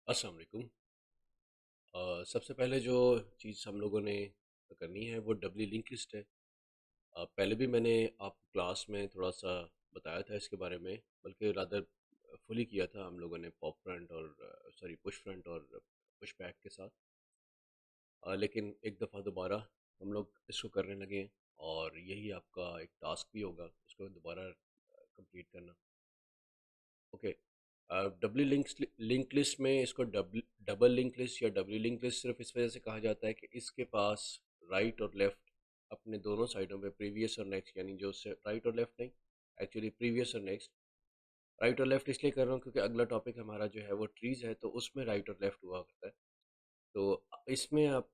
अस्सलाम वालेकुम। सबसे पहले जो चीज़ हम लोगों ने करनी है वो डब्ल्यू लिंक लिस्ट है। पहले भी मैंने आपको क्लास में थोड़ा सा बताया था इसके बारे में, बल्कि रादर फुली किया था हम लोगों ने पॉप फ्रंट और सॉरी पुश फ्रंट और पुश बैक के साथ। लेकिन एक दफ़ा दोबारा हम लोग इसको करने लगे हैं और यही आपका एक टास्क भी होगा इसको दोबारा कंप्लीट करना। ओके। डब्ल्यू लिंक लिस्ट में इसको डबल डबल लिंक लिस्ट या डब्ल्यू लिंक लिस्ट सिर्फ इस वजह से कहा जाता है कि इसके पास राइट और लेफ़्ट अपने दोनों साइडों पे प्रीवियस और नेक्स्ट, यानी जो से राइट और लेफ़्ट नहीं, एक्चुअली प्रीवियस और नेक्स्ट। राइट और लेफ़्ट इसलिए कर रहा हूँ क्योंकि अगला टॉपिक हमारा जो है वो ट्रीज़ है, तो उसमें राइट और लेफ़्ट हुआ करता है। तो इसमें आप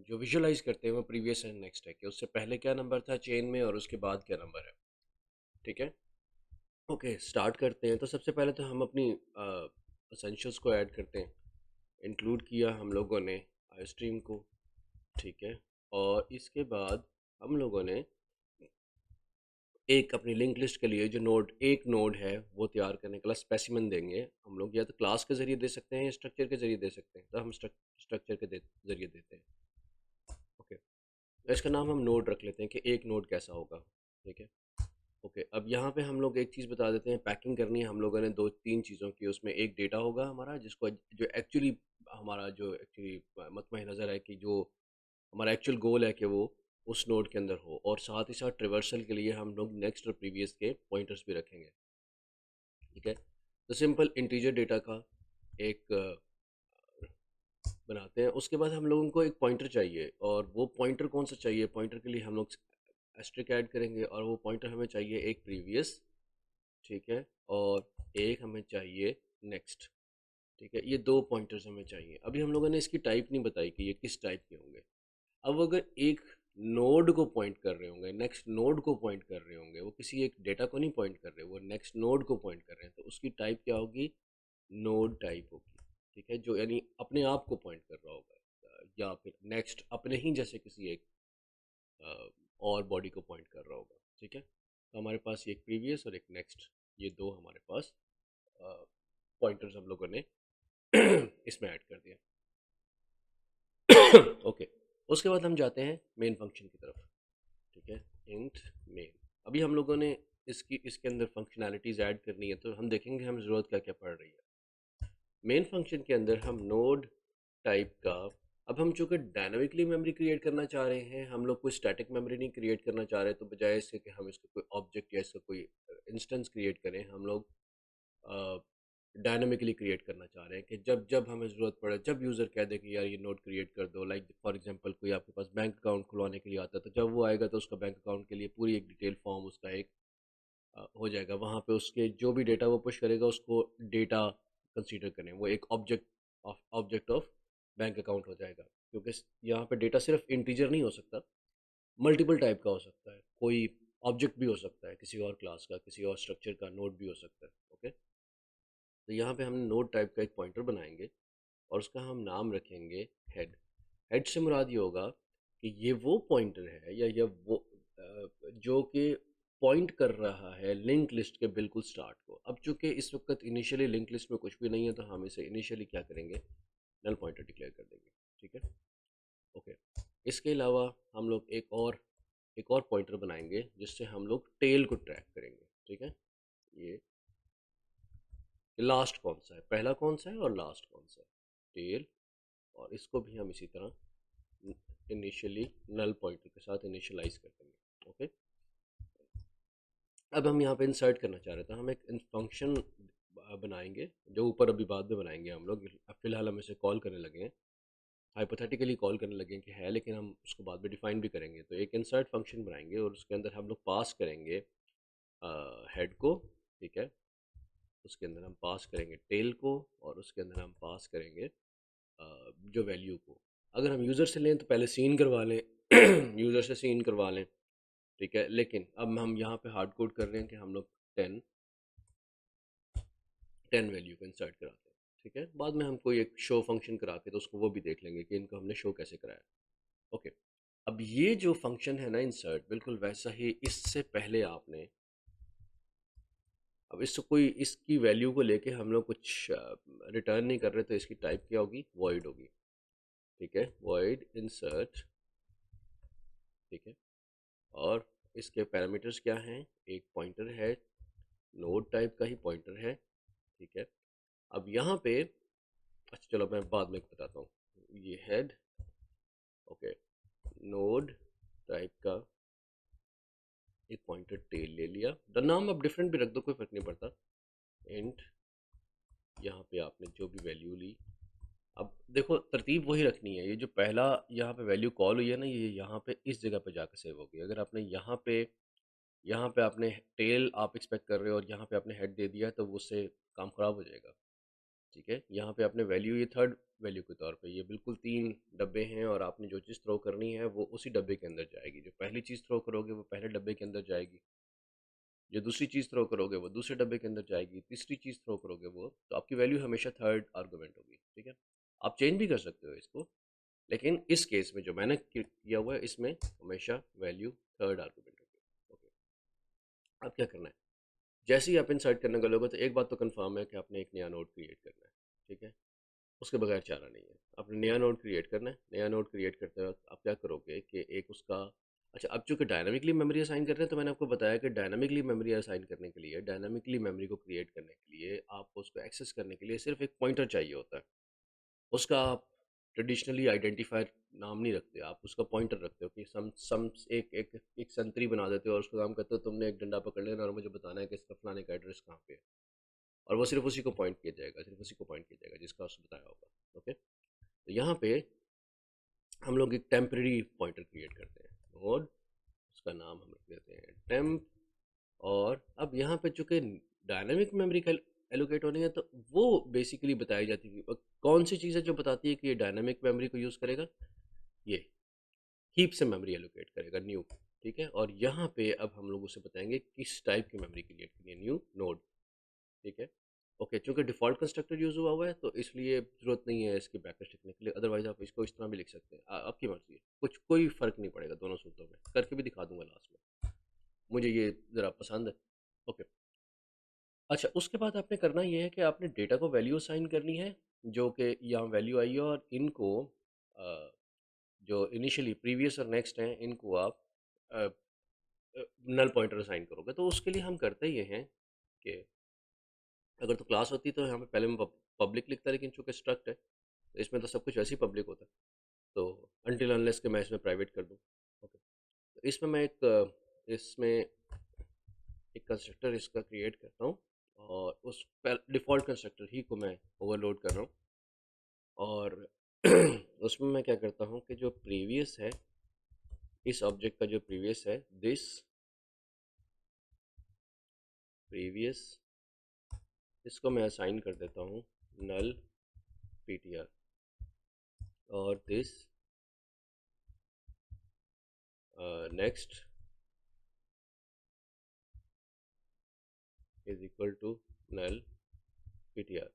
जो विजुअलाइज करते हैं वो प्रीवियस एंड नेक्स्ट है कि उससे पहले क्या नंबर था चेन में और उसके बाद क्या नंबर है। ठीक है। ओके, स्टार्ट करते हैं। तो सबसे पहले तो हम अपनी असेंशियल्स को ऐड करते हैं। इंक्लूड किया हम लोगों ने आई स्ट्रीम को। ठीक है। और इसके बाद हम लोगों ने एक अपनी लिंक लिस्ट के लिए जो नोड एक नोड है वो तैयार करने के लिए स्पेसिमेन देंगे हम लोग, या तो क्लास के ज़रिए दे सकते हैं या स्ट्रक्चर के ज़रिए दे सकते हैं, तो हम स्ट्रक्चर के ज़रिए देते हैं। ओके। तो इसका नाम हम नोड रख लेते हैं कि एक नोड कैसा होगा। ठीक है। ओके, अब यहाँ पे हम लोग एक चीज़ बता देते हैं। पैकिंग करनी है हम लोगों ने दो तीन चीज़ों की। उसमें एक डेटा होगा हमारा जिसको जो एक्चुअली हमारा जो एक्चुअली मतमई नज़र है कि जो हमारा एक्चुअल गोल है कि वो उस नोड के अंदर हो, और साथ ही साथ ट्रिवर्सल के लिए हम लोग नेक्स्ट और प्रीवियस के पॉइंटर्स भी रखेंगे। ठीक है। तो सिंपल इंटीजर डेटा का एक बनाते हैं। उसके बाद हम लोगों को एक पॉइंटर चाहिए, और वो पॉइंटर कौन सा चाहिए? पॉइंटर के लिए हम लोग एस्ट्रिक ऐड करेंगे, और वो पॉइंटर हमें चाहिए एक प्रीवियस। ठीक है। और एक हमें चाहिए नेक्स्ट। ठीक है, ये दो पॉइंटर्स हमें चाहिए। अभी हम लोगों ने इसकी टाइप नहीं बताई कि ये किस टाइप के होंगे। अब अगर एक नोड को पॉइंट कर रहे होंगे, नेक्स्ट नोड को पॉइंट कर रहे होंगे, वो किसी एक डेटा को नहीं पॉइंट कर रहे, वो नेक्स्ट नोड को पॉइंट कर रहे हैं, तो उसकी टाइप क्या होगी? नोड टाइप होगी। ठीक है, जो यानी अपने आप को पॉइंट कर रहा होगा, या फिर नेक्स्ट अपने ही जैसे किसी एक और बॉडी को पॉइंट कर रहा होगा। ठीक है। तो हमारे पास ये एक प्रीवियस और एक नेक्स्ट, ये दो हमारे पास पॉइंटर्स हम लोगों ने इसमें ऐड कर दिया। ओके। उसके बाद हम जाते हैं मेन फंक्शन की तरफ। ठीक है। Int main. अभी हम लोगों ने इसके अंदर फंक्शनैलिटीज़ ऐड करनी है, तो हम देखेंगे हमें ज़रूरत क्या क्या पड़ रही है। मेन फंक्शन के अंदर हम नोड टाइप का, अब हम चूँकि डायनामिकली मेमोरी क्रिएट करना चाह रहे हैं, हम लोग कोई स्टैटिक मेमोरी नहीं क्रिएट करना चाह रहे, तो बजाय इसके कि हम इसका कोई ऑब्जेक्ट या इसका कोई इंस्टेंस क्रिएट करें, हम लोग डायनामिकली क्रिएट करना चाह रहे हैं कि जब जब हमें ज़रूरत पड़े, जब यूज़र कह दे कि यार ये नोट क्रिएट कर दो, लाइक फॉर एग्जांपल कोई आपके पास बैंक अकाउंट खुलवाने के लिए आता है, तो जब वो आएगा तो उसका बैंक अकाउंट के लिए पूरी एक डिटेल फॉर्म उसका एक हो जाएगा। वहाँ पे उसके जो भी डेटा वो पुश करेगा उसको डेटा कंसीडर करें, वो एक ऑब्जेक्ट ऑफ बैंक अकाउंट हो जाएगा। क्योंकि यहाँ पे डेटा सिर्फ इंटीजर नहीं हो सकता, मल्टीपल टाइप का हो सकता है। कोई ऑब्जेक्ट भी हो सकता है किसी और क्लास का, किसी और स्ट्रक्चर का, नोड भी हो सकता है। ओके। तो यहाँ पे हम नोड टाइप का एक पॉइंटर बनाएंगे और उसका हम नाम रखेंगे हेड। हेड से मुराद ये होगा कि ये वो पॉइंटर है या वो जो कि पॉइंट कर रहा है लिंक लिस्ट के बिल्कुल स्टार्ट को। अब चूंकि इस वक्त इनिशियली लिंक लिस्ट में कुछ भी नहीं है, तो हम इसे इनिशियली क्या करेंगे? नल पॉइंटर डिक्लेयर कर देंगे। ठीक है। ओके। इसके अलावा हम लोग एक और पॉइंटर बनाएंगे जिससे हम लोग टेल को ट्रैक करेंगे। ठीक है। ये लास्ट कौन सा है, पहला कौन सा है और लास्ट कौन सा है, टेल। और इसको भी हम इसी तरह इनिशियली नल पॉइंटर के साथ इनिशियलाइज कर देंगे। ओके। अब हम यहाँ पे इंसर्ट करना चाह रहे थे, हम एक फंक्शन बनाएंगे जो ऊपर अभी बाद में बनाएंगे हम लोग। अब फिलहाल हम इसे कॉल करने लगे हैं, हाइपोथेटिकली कॉल करने लगे हैं कि है, लेकिन हम उसको बाद में डिफाइन भी करेंगे। तो एक इंसर्ट फंक्शन बनाएंगे और उसके अंदर हम लोग पास करेंगे हेड को। ठीक है। उसके अंदर हम पास करेंगे टेल को, और उसके अंदर हम पास करेंगे जो वैल्यू को। अगर हम यूज़र से लें तो पहले सीन करवा लें यूज़र से सीन करवा लें। ठीक है। लेकिन अब हम यहाँ पे हार्ड कोड कर रहे हैं कि हम लोग 10 वैल्यू को इंसर्ट कराते हैं। ठीक है। बाद में हम कोई एक शो फंक्शन करा के तो उसको वो भी देख लेंगे कि इनको हमने शो कैसे कराया। ओके। अब ये जो फंक्शन है ना इंसर्ट, बिल्कुल वैसा ही इससे पहले आपने अब इससे कोई इसकी वैल्यू को लेके हम लोग कुछ रिटर्न नहीं कर रहे, तो इसकी टाइप क्या होगी? वॉइड होगी। ठीक है, वॉइड इंसर्ट। ठीक है, और इसके पैरामीटर्स क्या हैं? एक पॉइंटर है, नोड टाइप का ही पॉइंटर है। ठीक है, अब यहाँ पे अच्छा चलो मैं बाद में बताता हूँ। ये हेड, ओके, नोड टाइप का एक पॉइंटर टेल ले लिया। द नाम आप डिफरेंट भी रख दो, कोई फर्क नहीं पड़ता। इंट, यहाँ पे आपने जो भी वैल्यू ली, अब देखो तरतीब वही रखनी है। ये जो पहला यहाँ पे वैल्यू कॉल हुई है ना, ये यहाँ पे इस जगह पे जाकर सेव होगी। अगर आपने यहाँ पे आपने टेल आप एक्सपेक्ट कर रहे हो और यहाँ पे आपने हेड दे दिया, तो उससे काम ख़राब हो जाएगा। ठीक है, यहाँ पे आपने वैल्यू, ये थर्ड वैल्यू के तौर पे, ये बिल्कुल 3 डब्बे हैं और आपने जो चीज़ थ्रो करनी है वो उसी डब्बे के अंदर जाएगी। जो पहली चीज़ थ्रो करोगे वो पहले डब्बे के अंदर जाएगी, जो दूसरी चीज़ थ्रो करोगे वो दूसरे डब्बे के अंदर जाएगी, तीसरी चीज़ थ्रो करोगे वो, तो आपकी वैल्यू हमेशा थर्ड आर्गूमेंट होगी। ठीक है, आप चेंज भी कर सकते हो इसको, लेकिन इस केस में जो मैंने किया हुआ है इसमें हमेशा वैल्यू थर्ड आर्गूमेंट होगी। ओके, अब क्या करना है? जैसे ही आप इंसर्ट करने लगोगे तो एक बात तो कंफर्म है कि आपने एक नया नोड क्रिएट करना है। ठीक है, उसके बगैर चारा नहीं है। आपने नया नोड क्रिएट करना है। नया नोड क्रिएट करते वक्त आप क्या करोगे कि एक उसका, अच्छा अब चूंकि डायनामिकली मेमोरी असाइन कर रहे हैं, तो मैंने आपको बताया कि डायनामिकली मेमोरी असाइन करने के लिए, डायनामिकली मेमोरी को क्रिएट करने के लिए, आपको उसको एक्सेस करने के लिए सिर्फ एक पॉइंटर चाहिए होता है। उसका आप ट्रेडिशनली आइडेंटिफायर नाम नहीं रखते, आप उसका पॉइंटर रखते हो कि सम एक एक एक संतरी बना देते हो और उसका काम करते हो तुमने एक डंडा पकड़ लेना और मुझे बताना है कि इसका फलाने का एड्रेस कहाँ पे है, और वो सिर्फ उसी को पॉइंट किया जाएगा, सिर्फ उसी को पॉइंट किया जाएगा जिसका उसने बताया होगा। ओके, तो यहाँ पे हम लोग एक टेम्परेरी पॉइंटर क्रिएट करते हैं और उसका नाम हम रख देते हैं टेम्प। और अब यहाँ पे चूंकि डायनामिक मेमोरी का एलोकेट होनी है, तो वो बेसिकली बताई जाती है कि कौन सी चीज़ है जो बताती है कि ये डायनामिक मेमोरी को यूज़ करेगा। ये हीप से मेमोरी एलोकेट करेगा, न्यू। ठीक है, और यहाँ पे अब हम लोग उसे बताएंगे किस टाइप की मेमोरी क्रिएट करनी है, न्यू नोड। ठीक है, ओके, चूंकि डिफ़ॉल्ट कंस्ट्रक्टर यूज़ हुआ हुआ है तो इसलिए ज़रूरत नहीं है इसके बैकअप लिखने के लिए, अदरवाइज आप इसको इस तरह भी लिख सकते हैं। आपकी मर्ज़ी है, कुछ कोई फ़र्क नहीं पड़ेगा दोनों सूत्रों में, करके भी दिखा दूंगा लास्ट में, मुझे ये ज़रा पसंद है। ओके, अच्छा उसके बाद आपने करना ये है कि आपने डेटा को वैल्यू असाइन करनी है, जो कि यहाँ वैल्यू आई है, और इनको अ, जो इनिशियली प्रीवियस और नेक्स्ट हैं इनको आप नल पॉइंटर असाइन करोगे। तो उसके लिए हम करते ये हैं कि अगर तो क्लास होती तो यहाँ पे पहले मैं पब्लिक लिखता, लेकिन चूंकि स्ट्रक्ट है तो इसमें तो सब कुछ वैसे ही पब्लिक होता है, तो अनटिल अनलेस के मैं इसमें प्राइवेट कर दूँ। ओके, तो इसमें मैं इसमें एक कंस्ट्रक्टर इसका क्रिएट करता हूँ, और उस डिफ़ॉल्ट कंस्ट्रक्टर ही को मैं ओवरलोड कर रहा हूँ। और उसमें मैं क्या करता हूँ कि जो प्रीवियस है, इस ऑब्जेक्ट का जो प्रीवियस है, दिस प्रीवियस, इसको मैं असाइन कर देता हूँ नल ptr, और this next is equal to null ptr।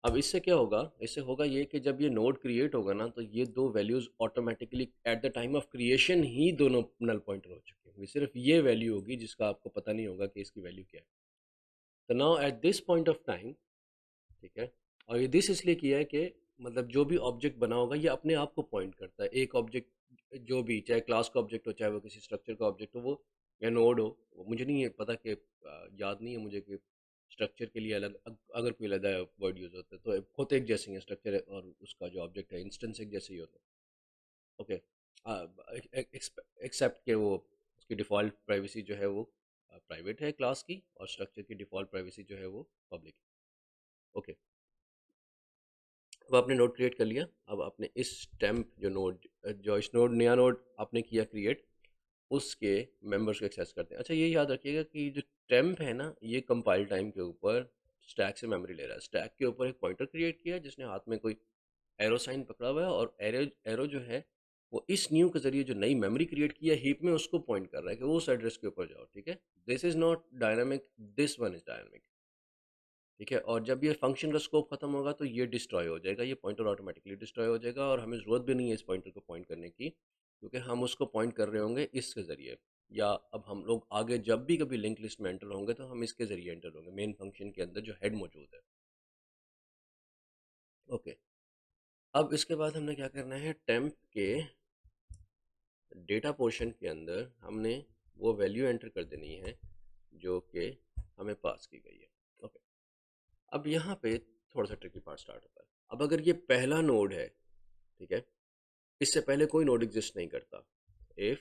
अब इससे क्या होगा? इससे होगा ये कि जब ये नोड क्रिएट होगा ना, तो ये दो values automatically at the time of creation ही दोनों नल पॉइंटर हो चुके होंगे। सिर्फ ये वैल्यू होगी जिसका आपको पता नहीं होगा कि इसकी वैल्यू क्या है। तो now at this point of time, ठीक है, और ये दिस इसलिए किया है कि मतलब जो भी ऑब्जेक्ट बना होगा ये अपने आप को पॉइंट करता है। एक ऑब्जेक्ट जो भी, चाहे क्लास का ऑब्जेक्ट हो, चाहे वो किसी स्ट्रक्चर का ऑब्जेक्ट हो, वो या नोड हो, वो मुझे नहीं है पता कि याद नहीं है मुझे कि स्ट्रक्चर के लिए अलग अगर कोई अलग वर्ड यूज़ होता है, तो होते एक जैसे ही हैं स्ट्रक्चर और उसका जो ऑब्जेक्ट है, इंस्टेंस एक जैसे ही होता है। ओके, एक्सेप्ट के वो उसकी डिफ़ॉल्ट प्राइवेसी जो है वो प्राइवेट है क्लास की, और स्ट्रक्चर की डिफ़ॉल्ट प्राइवेसी जो है वो पब्लिक है। ओके, अब आपने नोड क्रिएट कर लिया। अब आपने इस टेम्प जो नोड, जो इस नोड नया नोड आपने किया क्रिएट, उसके मेंबर्स को एक्सेस करते हैं। अच्छा ये याद रखिएगा कि जो टेम्प है ना, ये कंपाइल टाइम के ऊपर स्टैक से मेमोरी ले रहा है। स्टैक के ऊपर एक पॉइंटर क्रिएट किया है जिसने हाथ में कोई एरो साइन पकड़ा हुआ है, और एरो एरो जो है वो इस न्यू के जरिए जो नई मेमोरी क्रिएट की है हीप में, उसको पॉइंट कर रहा है कि वो उस एड्रेस के ऊपर जाओ। ठीक है, this is not dynamic, this one is dynamic. ठीक है, और जब ये फंक्शन का स्कोप खत्म होगा तो ये डिस्ट्रॉय हो जाएगा, ये पॉइंटर ऑटोमेटिकली डिस्ट्रॉय हो जाएगा, और हमें ज़रूरत भी नहीं है इस पॉइंटर को पॉइंट करने की, क्योंकि हम उसको पॉइंट कर रहे होंगे इसके ज़रिए। या अब हम लोग आगे जब भी कभी लिंक लिस्ट में एंटर होंगे तो हम इसके ज़रिए एंटर होंगे, मेन फंक्शन के अंदर जो हेड मौजूद है। ओके, अब इसके बाद हमने क्या करना है, टेम्प के डेटा पोर्शन के अंदर हमने वो वैल्यू एंटर कर देनी है जो कि हमें पास की गई है। ओके, अब यहाँ पे थोड़ा सा ट्रिकी पार्ट स्टार्ट होता है। अब अगर ये पहला नोड है, ठीक है, इससे पहले कोई नोड एग्जिस्ट नहीं करता, इफ,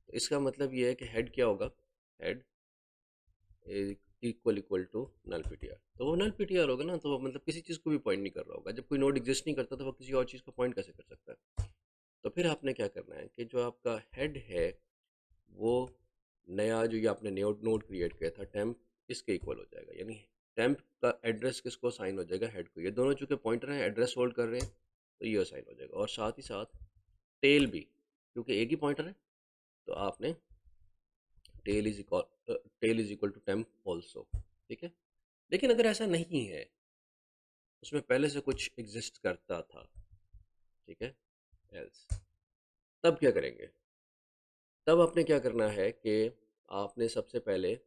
इसका मतलब ये है कि हेड क्या होगा, head equal equal to null PTR. तो वो नल पीटीआर होगा ना, तो वो मतलब किसी चीज़ को भी पॉइंट नहीं कर रहा होगा। जब कोई नोड एग्जिस्ट नहीं करता तो वो किसी और चीज़ को पॉइंट कैसे कर सकता है। तो फिर आपने क्या करना है कि जो आपका हेड है वो नया जो ये आपने नोड नोड क्रिएट किया था टेम्प, इसके इक्वल हो जाएगा। यानी टेम्प का एड्रेस किसको असाइन हो जाएगा, हेड को। ये दोनों चूंकि पॉइंटर हैं, एड्रेस होल्ड कर रहे हैं, तो ये असाइन हो जाएगा। और साथ ही साथ टेल भी, क्योंकि एक ही पॉइंटर है, तो आपने tail is equal to temp also, ठीक है। लेकिन अगर ऐसा नहीं है, उसमें पहले से कुछ एग्जिस्ट करता था, ठीक है, एल्स, तब क्या करेंगे। तब आपने क्या करना है कि आपने सबसे पहले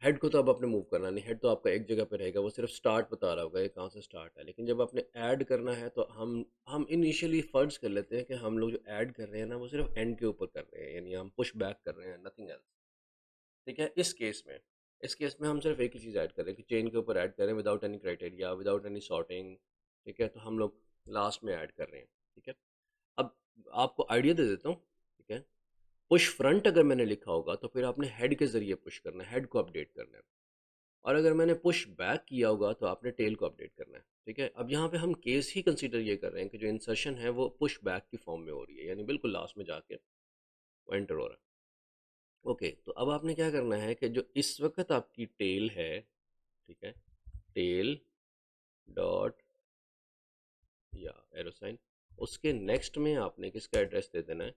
हेड को तो अब आपने मूव करना नहीं, हेड तो आपका एक जगह पे रहेगा, वो सिर्फ स्टार्ट बता रहा होगा ये कहाँ से स्टार्ट है। लेकिन जब आपने ऐड करना है तो हम इनिशियली फर्ज कर लेते हैं कि हम लोग जो ऐड कर रहे हैं ना वो सिर्फ एंड के ऊपर कर रहे हैं, यानी हम पुश बैक कर रहे हैं, नथिंग एल्स, ठीक है। इस केस में हम सिर्फ एक ही चीज़ ऐड कर रहे हैं कि चेन के ऊपर ऐड कर रहे हैं, without any criteria, without any sorting, ठीक है। तो हम लोग लास्ट में ऐड कर रहे हैं, ठीक है। अब आपको आइडिया दे देता हूँ, ठीक है। पुश फ्रंट अगर मैंने लिखा होगा तो फिर आपने हेड के ज़रिए पुश करना है, हेड को अपडेट करना है। और अगर मैंने पुश बैक किया होगा तो आपने टेल को अपडेट करना है, ठीक है। अब यहाँ पे हम केस ही कंसीडर ये कर रहे हैं कि जो इंसर्शन है वो पुश बैक की फॉर्म में हो रही है, यानी बिल्कुल लास्ट में जाके वो एंटर हो रहा है। ओके, तो अब आपने क्या करना है कि जो इस वक्त आपकी टेल है, ठीक है, टेल डॉट या एरो साइन, उसके नेक्स्ट में आपने किसका एड्रेस दे देना है,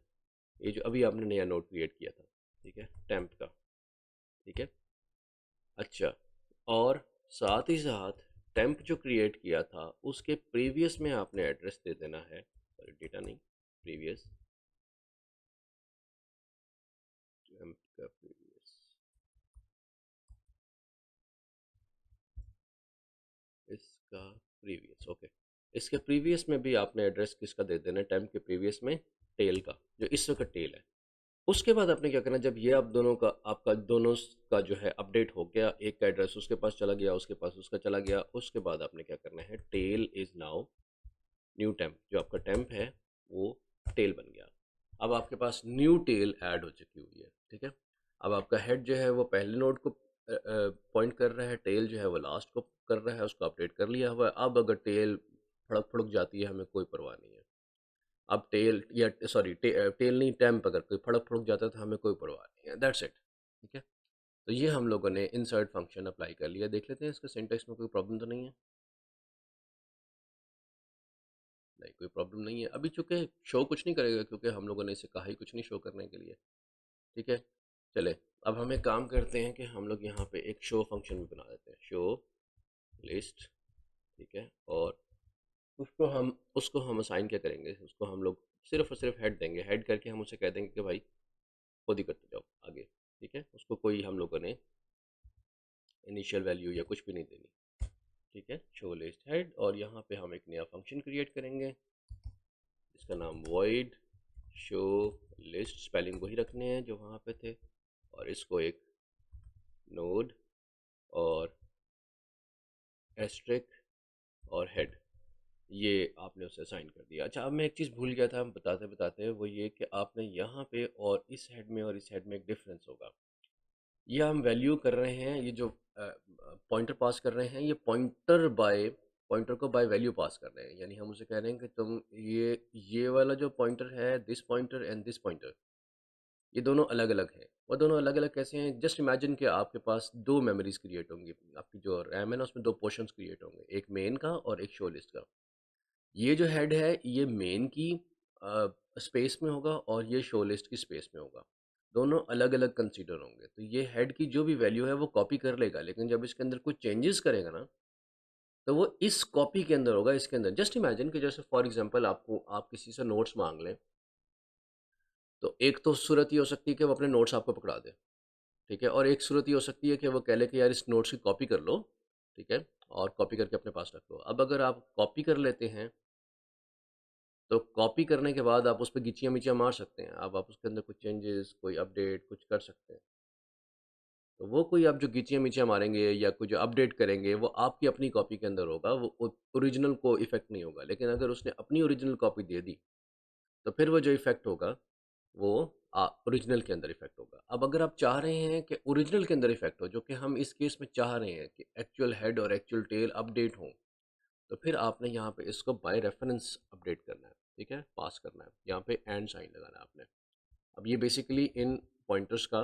ये जो अभी आपने नया नोड क्रिएट किया था, ठीक है, टेम्प का, ठीक है। अच्छा, और साथ ही साथ टेम्प जो क्रिएट किया था उसके प्रीवियस में आपने एड्रेस दे देना है, सॉरी डेटा नहीं, प्रीवियस, टेम्प का प्रीवियस, इसका प्रीवियस, ओके। इसके प्रीवियस में भी आपने एड्रेस किसका दे देना है, टेम्प के प्रीवियस में टेल का, जो इस वक्त टेल है। उसके बाद आपने क्या करना है, जब ये आप दोनों का, आपका दोनों का जो है अपडेट हो गया, एक का एड्रेस उसके पास चला गया, उसके पास उसका चला गया, उसके बाद आपने क्या करना है, tail is now new temp, जो आपका टेम्प है वो टेल बन गया। अब आपके पास न्यू टेल ऐड हो चुकी हुई है, ठीक है। अब आपका हेड जो है वो पहले नोड को पॉइंट कर रहा है, टेल जो है वो लास्ट को कर रहा है, उसको अपडेट कर लिया हुआ है। अब अगर टेल फड़क फड़क जाती है हमें कोई परवाह नहीं है। अब टेल या सॉरी टेल नहीं, टेम्प अगर कोई फड़क फड़क जाता है तो हमें कोई परवाह नहीं है, दैट्स इट, ठीक है। तो ये हम लोगों ने इंसर्ट फंक्शन अप्लाई कर लिया। देख लेते हैं इसका सिंटेक्स में कोई प्रॉब्लम तो नहीं है। नहीं, कोई प्रॉब्लम नहीं है। अभी चूंकि शो कुछ नहीं करेगा क्योंकि हम लोगों ने इसे कहा ही कुछ नहीं शो करने के लिए, ठीक है। चले, अब हम एक काम करते हैं कि हम लोग यहाँ पे एक शो फंक्शन भी बना देते हैं, शो लिस्ट, ठीक है। और उसको हम असाइन क्या करेंगे, उसको हम लोग सिर्फ और सिर्फ हेड देंगे। हेड करके हम उसे कह देंगे कि भाई खुद ही करते जाओ आगे, ठीक है। उसको कोई हम लोगों ने इनिशियल वैल्यू या कुछ भी नहीं देनी, ठीक है। शो लिस्ट हेड, और यहाँ पे हम एक नया फंक्शन क्रिएट करेंगे इसका नाम void शो लिस्ट, स्पेलिंग वही रखने हैं जो वहाँ पे थे, और इसको एक नोड और एस्ट्रिक और हेड, ये आपने उसे असाइन कर दिया। अच्छा, अब मैं एक चीज़ भूल गया था बताते बताते, वो ये कि आपने यहाँ पे और इस हेड में और इस हेड में एक डिफरेंस होगा। ये हम वैल्यू कर रहे हैं, ये जो पॉइंटर पास कर रहे हैं, ये पॉइंटर को बाय वैल्यू पास कर रहे हैं। यानी हम उसे कह रहे हैं कि तुम ये वाला जो पॉइंटर है, this pointer and this pointer, ये दोनों अलग अलग हैं। वो दोनों अलग अलग कैसे हैं, जस्ट इमेजिन कि आपके पास दो मेमोरीज क्रिएट होंगी, आपकी जो रैम है ना उसमें दो पोर्शंस क्रिएट होंगे, एक मेन का और एक शो लिस्ट का। ये जो हेड है ये मेन की स्पेस में होगा और ये शो लिस्ट की स्पेस में होगा, दोनों अलग अलग कंसीडर होंगे। तो ये हेड की जो भी वैल्यू है वो कॉपी कर लेगा, लेकिन जब इसके अंदर कुछ चेंजेस करेगा ना, तो वो इस कॉपी के अंदर होगा, इसके अंदर। जस्ट इमेजिन कि जैसे फॉर एग्जांपल आपको, आप किसी से नोट्स मांग लें, तो एक तो सूरत ये हो सकती है कि वो अपने नोट्स आपको पकड़ा दे, ठीक है? और एक सूरत ये हो सकती है कि वो कह ले कि यार इस नोट्स की कॉपी कर लो, ठीक है? और कॉपी करके अपने पास रख लो। अब अगर आप कॉपी कर लेते हैं, तो कॉपी करने के बाद आप उस पे गिचियाँ-मिचियाँ मार सकते हैं। अब आप उसके अंदर कुछ चेंजेस, कोई अपडेट कुछ कर सकते हैं। तो वो कोई आप जो गिचियाँ-मिचियाँ मारेंगे या कुछ अपडेट करेंगे, वो आपकी अपनी कॉपी के अंदर होगा, वो ओरिजिनल को इफ़ेक्ट नहीं होगा। लेकिन अगर उसने अपनी ओरिजिनल कॉपी दे दी, तो फिर वो जो इफ़ेक्ट होगा, वो ओरिजिनल के अंदर इफ़ेक्ट होगा। अब अगर आप चाह रहे हैं कि ओरिजिनल के अंदर इफ़ेक्ट हो, जो कि हम इस केस में चाह रहे हैं कि एक्चुअल हेड और एक्चुअल टेल अपडेट हों, तो फिर आपने यहाँ पे इसको बाय रेफरेंस अपडेट करना है, ठीक है? पास करना है। यहाँ पे एंड साइन लगाना है आपने। अब ये बेसिकली इन पॉइंटर्स का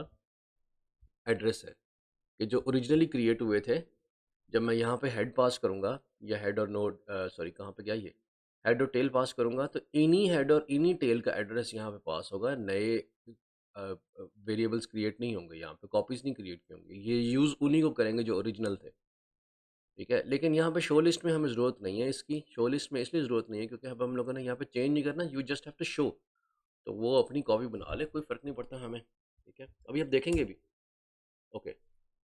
एड्रेस है कि जो ओरिजिनली क्रिएट हुए थे, जब मैं यहाँ पे हेड पास करूँगा या हेड और नोड सॉरी कहाँ पे गया ये, हेड और टेल पास करूँगा, तो इन्हीं हेड और इन्हीं टेल का एड्रेस यहाँ पे पास होगा। नए वेरिएबल्स क्रिएट नहीं होंगे, यहाँ पे कॉपीज़ नहीं क्रिएट की होंगी। ये यूज़ उन्हीं को करेंगे जो ओरिजिनल थे, ठीक है? लेकिन यहाँ पे शो लिस्ट में हमें ज़रूरत नहीं है इसकी। शो लिस्ट में इसलिए ज़रूरत नहीं है क्योंकि अब हम लोगों ने यहाँ पे चेंज नहीं करना, you just have to show. तो वो अपनी कॉपी बना ले, कोई फ़र्क नहीं पड़ता हमें, ठीक है? अभी आप देखेंगे भी। ओके,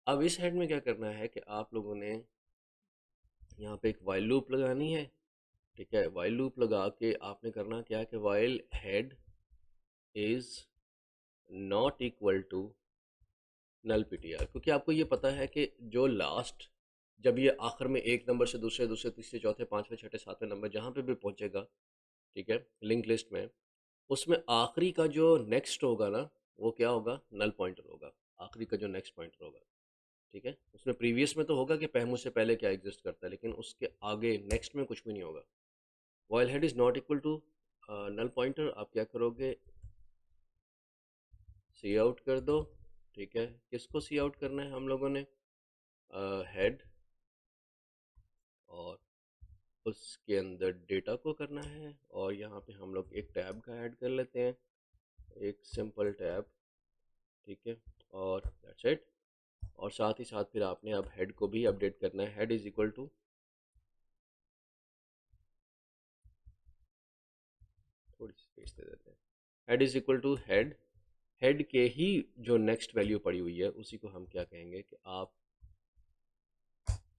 अब इस हेड में क्या करना है कि आप लोगों ने यहाँ पे एक वाइल लूप लगानी है, ठीक है? वाइल लूप लगा के आपने करना क्या है कि while head is not equal to null PTR, क्योंकि आपको ये पता है कि जो लास्ट, जब ये आखिर में एक नंबर से दूसरे, दूसरे तीसरे चौथे पांचवें छठे सातवें नंबर जहाँ पे भी पहुंचेगा, ठीक है, लिंक लिस्ट में, उसमें आखिरी का जो नेक्स्ट होगा ना, वो क्या होगा? नल पॉइंटर होगा। आखिरी का जो नेक्स्ट पॉइंटर होगा, ठीक है? उसमें प्रीवियस में तो होगा कि पहमू से पहले क्या एग्जिस्ट करता है, लेकिन उसके आगे नेक्स्ट में कुछ भी नहीं होगा। While head is not equal to null pointer, आप क्या करोगे? सी आउट कर दो, ठीक है? किसको सी आउट करना है हम लोगों ने? हेड, और उसके अंदर डेटा को करना है, और यहाँ पे हम लोग एक टैब का ऐड कर लेते हैं, एक सिंपल टैब, ठीक है? और दैट्स इट। और साथ ही साथ फिर आपने अब हेड को भी अपडेट करना है। हेड इज इक्वल टू, थोड़ी सी स्पेस दे देते हैं, head is equal to head, head के ही जो नेक्स्ट वैल्यू पड़ी हुई है उसी को हम क्या कहेंगे कि आप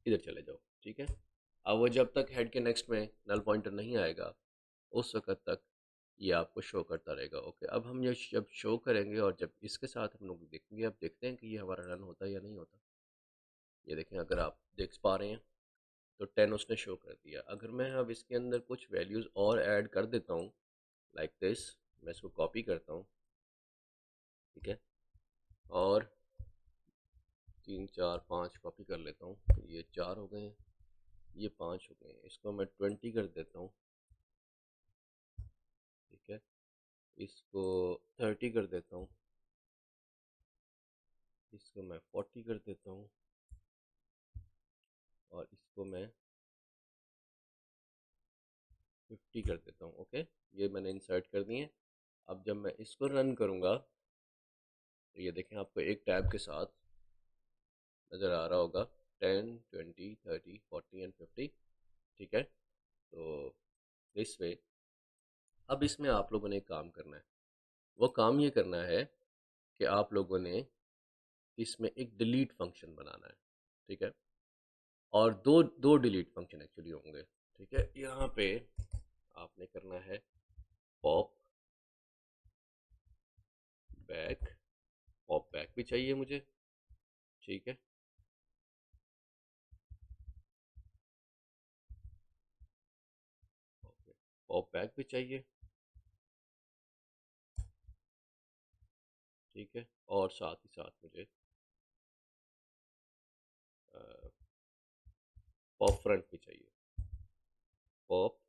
इधर चले जाओ, ठीक है? अब वो जब तक हेड के नेक्स्ट में नल पॉइंटर नहीं आएगा, उस वक्त तक ये आपको शो करता रहेगा। ओके, अब हम ये जब शो करेंगे और जब इसके साथ हम लोग देखेंगे, अब देखते हैं कि ये हमारा रन होता है या नहीं होता। ये देखें, अगर आप देख पा रहे हैं तो 10 उसने शो कर दिया। अगर मैं अब इसके अंदर कुछ वैल्यूज़ और ऐड कर देता हूँ, लाइक दिस, मैं इसको कॉपी करता हूँ, ठीक है, और 3 4 5 कॉपी कर लेता हूँ, तो ये 4 हो गए हैं, ये 5 हो गए हैं, इसको मैं 20 कर देता हूँ, ठीक है, इसको 30 कर देता हूँ, इसको मैं 40 कर देता हूँ, और इसको मैं 50 कर देता हूँ। ओके, ये मैंने इंसर्ट कर दिए। अब जब मैं इसको रन करूँगा, तो ये देखें आपको एक टैब के साथ नज़र आ रहा होगा, 10 20 30 40 एंड 50, ठीक है? तो इस वे, अब इसमें आप लोगों ने एक काम करना है। वो काम ये करना है कि आप लोगों ने इसमें एक डिलीट फंक्शन बनाना है, ठीक है? और दो दो डिलीट फंक्शन एक्चुअली होंगे, ठीक है? यहाँ पे आपने करना है पॉप बैक, पॉप बैक भी चाहिए मुझे, ठीक है? ओके, पॉप बैक भी चाहिए, ठीक है? और साथ ही साथ मुझे पॉप फ्रंट भी चाहिए, पॉप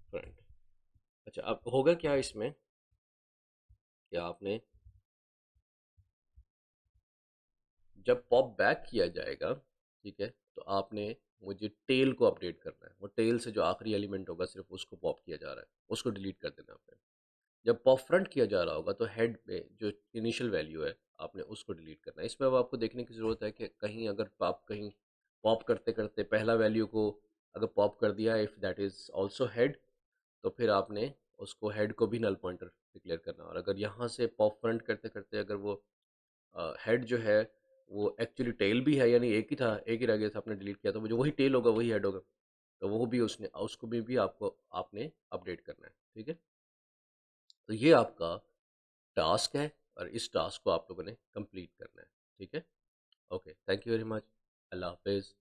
फ्रंट। अच्छा, अब होगा क्या इसमें कि आपने जब पॉप बैक किया जाएगा, ठीक है, तो आपने मुझे टेल को अपडेट करना है। वो टेल से जो आखिरी एलिमेंट होगा सिर्फ उसको पॉप किया जा रहा है, उसको डिलीट कर देना आपने। जब पॉप फ्रंट किया जा रहा होगा तो हेड में जो इनिशियल वैल्यू है आपने उसको डिलीट करना है। इसमें अब आपको देखने की ज़रूरत है कि कहीं अगर आप कहीं पॉप करते करते पहला वैल्यू को अगर पॉप कर दिया, if that is also head, तो फिर आपने उसको हेड को भी नल पॉइंटर डिक्लेयर करना। और अगर यहाँ से पॉप फ्रंट करते करते अगर वो हेड जो है वो एक्चुअली टेल भी है, यानी एक ही था, एक ही रह गया था, आपने डिलीट किया, तो वो जो वही टेल होगा वही हेड होगा, तो वो भी उसने उसको भी आपको आपने अपडेट करना है। ठीक है, तो ये आपका टास्क है और इस टास्क को आप लोगों ने कंप्लीट करना है। ठीक है, okay, thank you very much, अल्लाह हाफिज़।